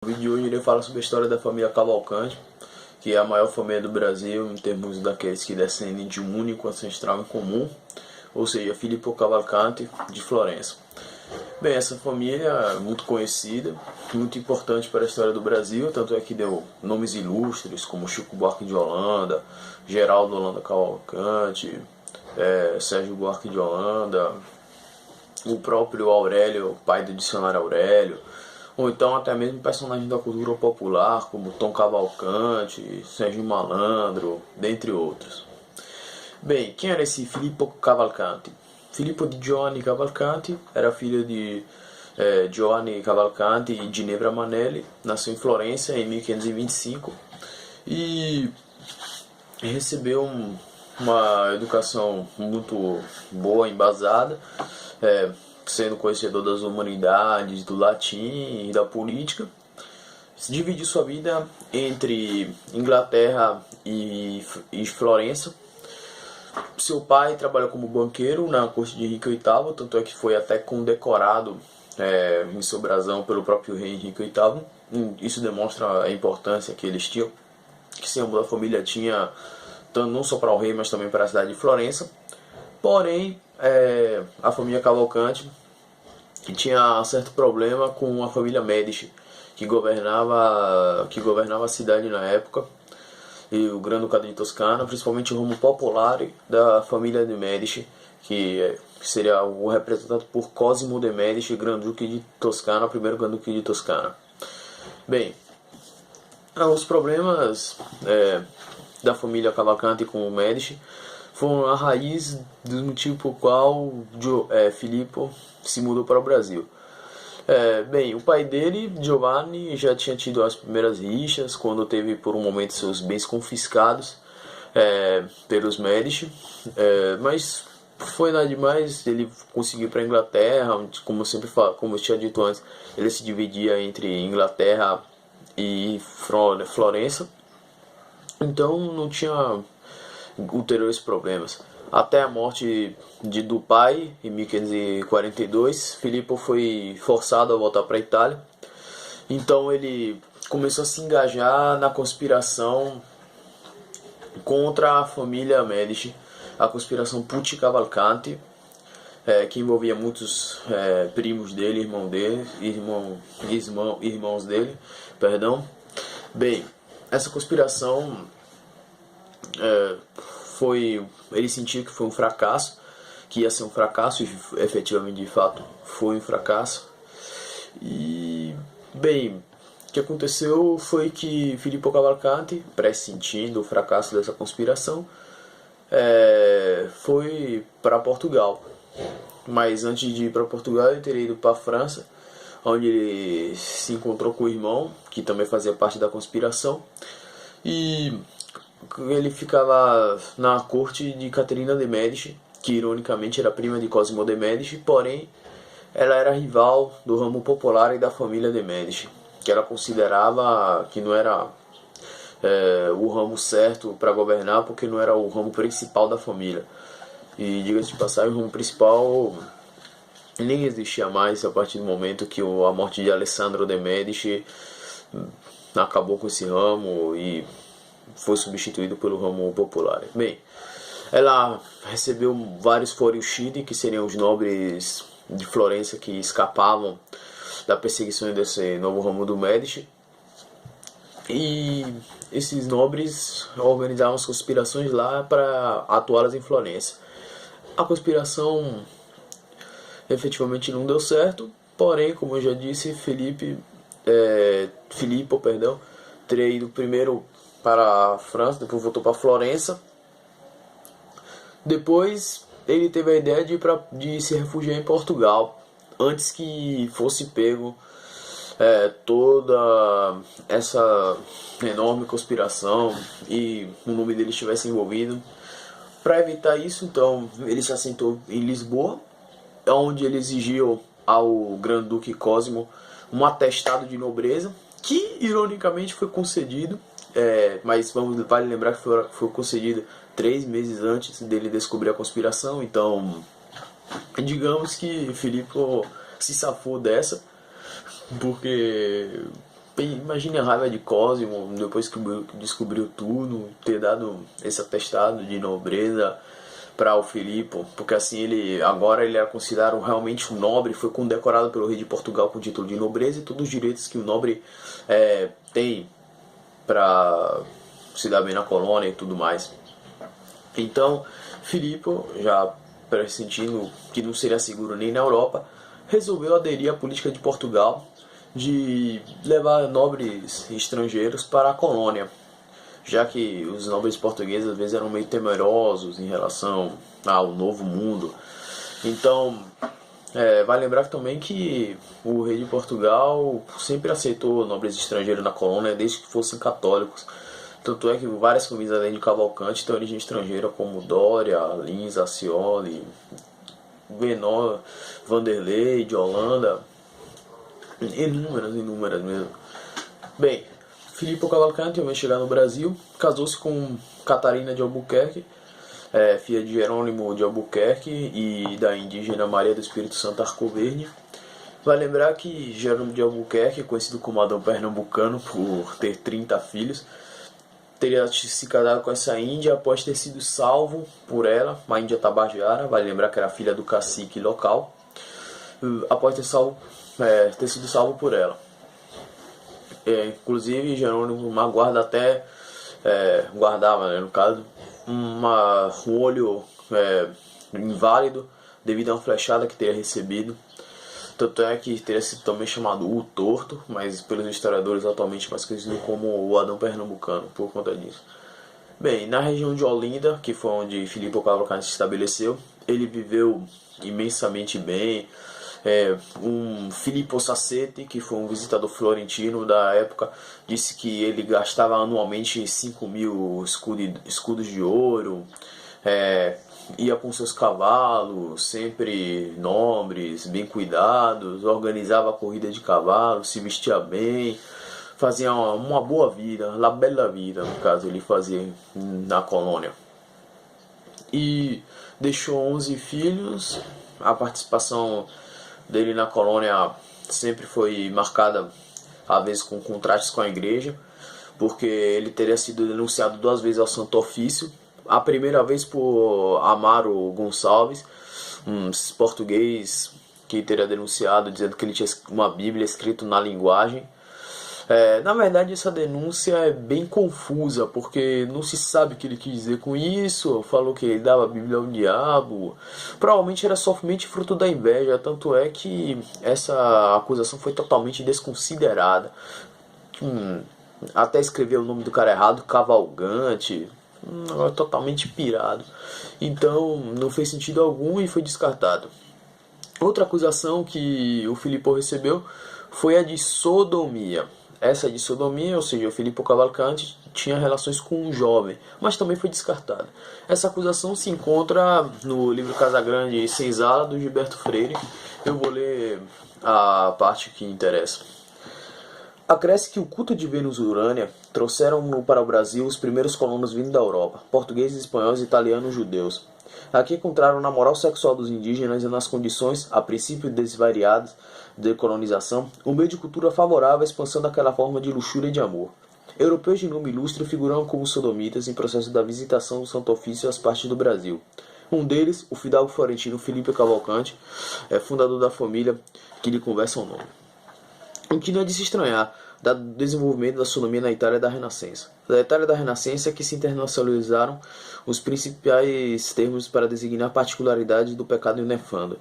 No vídeo de hoje irei falar sobre a história da família Cavalcante, que é a maior família do Brasil em termos daqueles que descendem de um único ancestral em comum, ou seja, Filippo Cavalcanti de Florença. Bem, essa família é muito conhecida, muito importante para a história do Brasil, tanto é que deu nomes ilustres como Chico Buarque de Holanda, Geraldo Holanda Cavalcanti, Sérgio Buarque de Holanda, o próprio Aurélio, pai do dicionário Aurélio, ou então até mesmo personagens da cultura popular como Tom Cavalcante, Sérgio Malandro, dentre outros. Bem, quem era esse Filippo Cavalcanti? Filippo di Giovanni Cavalcanti era filho de Giovanni Cavalcanti e Ginevra Manelli, nasceu em Florença em 1525 e recebeu uma educação muito boa, embasada, sendo conhecedor das humanidades, do latim e da política. Dividiu sua vida entre Inglaterra e Florença. Seu pai trabalhou como banqueiro na corte de Henrique VIII, tanto é que foi até condecorado em seu brasão pelo próprio rei Henrique VIII. Isso demonstra a importância que eles tinham, que esse âmbito da família tinha, não só para o rei, mas também para a cidade de Florença. Porém, a família Cavalcanti tinha certo problema com a família Médici, que governava a cidade na época, e o Grande Ducado de Toscana, principalmente o ramo popular da família de Médici, que seria o representado por Cosimo de Médici, Grande Duque de Toscana, primeiro Grande Duque de Toscana. Bem, os problemas da família Cavalcanti com o Médici foram a raiz do motivo por qual Filippo se mudou para o Brasil. Bem, o pai dele, Giovanni, já tinha tido as primeiras rixas quando teve por um momento seus bens confiscados pelos Médici, mas foi nada demais. Ele conseguiu ir para a Inglaterra, como eu tinha dito antes, ele se dividia entre Inglaterra e Florença, então não tinha ulteriores problemas. Até a morte do pai, em 1542, Filippo foi forçado a voltar para a Itália. Então ele começou a se engajar na conspiração contra a família Médici, a conspiração Pucci Cavalcanti, que envolvia muitos primos dele, irmãos dele, perdão. Bem, essa conspiração ele sentia que foi um fracasso, que ia ser um fracasso, e efetivamente, de fato, foi um fracasso. E, bem, o que aconteceu foi que Filippo Cavalcanti, pressentindo o fracasso dessa conspiração, foi para Portugal. Mas antes de ir para Portugal, ele teria ido para a França, onde ele se encontrou com o irmão, que também fazia parte da conspiração, e ele ficava na corte de Caterina de Médici, que ironicamente era prima de Cosimo de Médici, porém ela era rival do ramo popular e da família de Médici, que ela considerava que não era o ramo certo para governar, porque não era o ramo principal da família. E diga-se de passagem, o ramo principal nem existia mais a partir do momento que a morte de Alessandro de Médici acabou com esse ramo e foi substituído pelo ramo popular. Bem, ela recebeu vários fuoriusciti, que seriam os nobres de Florença que escapavam da perseguição desse novo ramo do Médici, e esses nobres organizavam as conspirações lá para atuá-las em Florença. A conspiração efetivamente não deu certo, porém, como eu já disse, Filippo teria ido primeiro para a França, depois voltou para Florença. Depois ele teve a ideia de se refugiar em Portugal, antes que fosse pego toda essa enorme conspiração e o nome dele estivesse envolvido. Para evitar isso, então, ele se assentou em Lisboa, onde ele exigiu ao Grande Duque Cosimo um atestado de nobreza, que ironicamente foi concedido, mas vale lembrar que foi concedido 3 meses antes dele descobrir a conspiração. Então, digamos que Filippo se safou dessa, porque Imagine a raiva de Cosimo depois que descobriu tudo, ter dado esse atestado de nobreza para o Filipe, porque assim agora ele era considerado realmente um nobre, foi condecorado pelo rei de Portugal com o título de nobreza e todos os direitos que o nobre tem para se dar bem na colônia e tudo mais. Então, Filipe, já pressentindo que não seria seguro nem na Europa, resolveu aderir à política de Portugal de levar nobres estrangeiros para a colônia, já que os nobres portugueses às vezes eram meio temerosos em relação ao novo mundo. Então, vai lembrar também que o rei de Portugal sempre aceitou nobres estrangeiros na colônia, desde que fossem católicos. Tanto é que várias famílias além de Cavalcante têm origem estrangeira, como Dória, Lins, Acioli, Benó, Vanderlei, de Holanda, inúmeras mesmo. Bem, Filipe Cavalcante vai chegar no Brasil, casou-se com Catarina de Albuquerque, filha de Jerônimo de Albuquerque e da indígena Maria do Espírito Santo Arcoverde. Vai lembrar que Jerônimo de Albuquerque, conhecido como Adão Pernambucano por ter 30 filhos, teria se casado com essa índia após ter sido salvo por ela, uma índia tabajara, vai lembrar que era filha do cacique local, após ter sido salvo por ela. Inclusive, Jerônimo guardava, né, no caso, um olho inválido devido a uma flechada que teria recebido. Tanto é que teria sido também chamado o Torto, mas pelos historiadores atualmente mais conhecido como o Adão Pernambucano, por conta disso. Bem, na região de Olinda, que foi onde Filipe Cavalcante se estabeleceu, ele viveu imensamente bem. Um Filippo Sassetti, que foi um visitador florentino da época, disse que ele gastava anualmente 5.000 escudos de ouro, ia com seus cavalos, sempre nobres, bem cuidados, organizava a corrida de cavalos, se vestia bem, fazia uma boa vida, la bella vida, no caso, ele fazia na colônia. E deixou 11 filhos. A participação dele na colônia sempre foi marcada, às vezes, com contrastes com a igreja, porque ele teria sido denunciado 2 vezes ao Santo Ofício. A primeira vez por Amaro Gonçalves, um português que teria denunciado, dizendo que ele tinha uma Bíblia escrita na linguagem. Na verdade, essa denúncia é bem confusa, porque não se sabe o que ele quis dizer com isso. Falou que ele dava a Bíblia ao diabo. Provavelmente era somente fruto da inveja, tanto é que essa acusação foi totalmente desconsiderada. Até escreveu o nome do cara errado, Cavalgante, totalmente pirado. Então não fez sentido algum e foi descartado. Outra acusação que o Filipe recebeu foi a de sodomia. Essa de sodomia, ou seja, o Filipe Cavalcante tinha relações com um jovem, mas também foi descartada. Essa acusação se encontra no livro Casagrande e Senzala, do Gilberto Freire. Eu vou ler a parte que interessa. Acresce que o culto de Vênus Urânia trouxeram para o Brasil os primeiros colonos vindo da Europa, portugueses, espanhóis, italianos, judeus. Aqui encontraram na moral sexual dos indígenas e nas condições, a princípio desvariadas, de colonização, um meio de cultura favorável à expansão daquela forma de luxúria e de amor. Europeus de nome ilustre figuraram como sodomitas em processo da visitação do Santo Ofício às partes do Brasil. Um deles, o fidalgo florentino Filipe Cavalcante, fundador da família que lhe conversa o nome. O que não é de se estranhar, dado o desenvolvimento da sodomia na Itália da Renascença. Da Itália da Renascença é que se internacionalizaram os principais termos para designar particularidades do pecado nefando.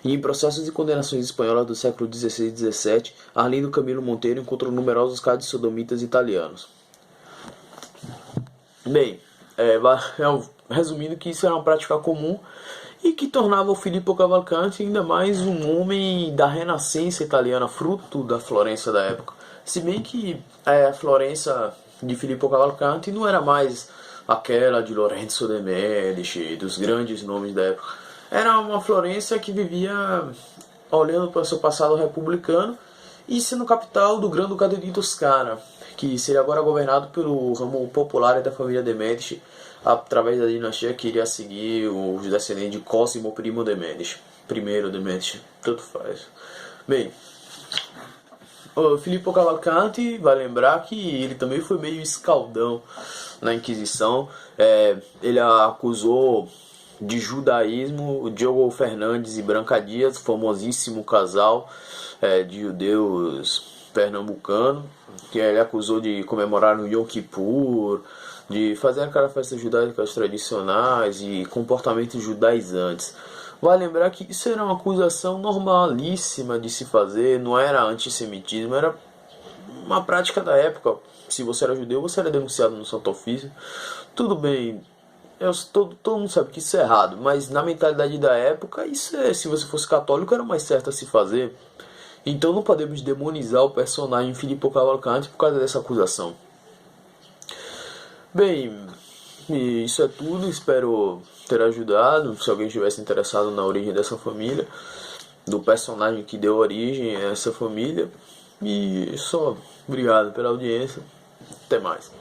E em processos de condenações espanholas do século XVI e XVII, Arlindo Camilo Monteiro encontrou numerosos casos de sodomitas italianos. Bem, resumindo que isso era uma prática comum e que tornava o Filippo Cavalcante ainda mais um homem da Renascença italiana, fruto da Florença da época. Se bem que a Florença de Filippo Cavalcante não era mais aquela de Lorenzo de Medici, dos grandes nomes da época. Era uma Florença que vivia olhando para o seu passado republicano e sendo capital do Grande Ducado de Toscana, que seria agora governado pelo ramo popular da família de Medici, através da dinastia que iria seguir os descendentes de Cosimo I de Medici. Primeiro de Medici, tanto faz. Bem, O Filippo Cavalcanti, vai lembrar que ele também foi meio escaldão na Inquisição. Ele acusou de judaísmo o Diogo Fernandes e Branca Dias, famosíssimo casal de judeus pernambucano, que ele acusou de comemorar no Yom Kippur, de fazer aquelas festas judaicas tradicionais e comportamentos judaizantes. Vai lembrar que isso era uma acusação normalíssima de se fazer, não era antissemitismo, era uma prática da época. Se você era judeu, você era denunciado no Santo Ofício. Tudo bem, todo mundo sabe que isso é errado, mas na mentalidade da época, se você fosse católico, era mais certo a se fazer. Então não podemos demonizar o personagem Filippo Cavalcanti por causa dessa acusação. Bem, isso é tudo, espero ter ajudado. Se alguém estivesse interessado na origem dessa família, do personagem que deu origem a essa família. E só obrigado pela audiência, até mais.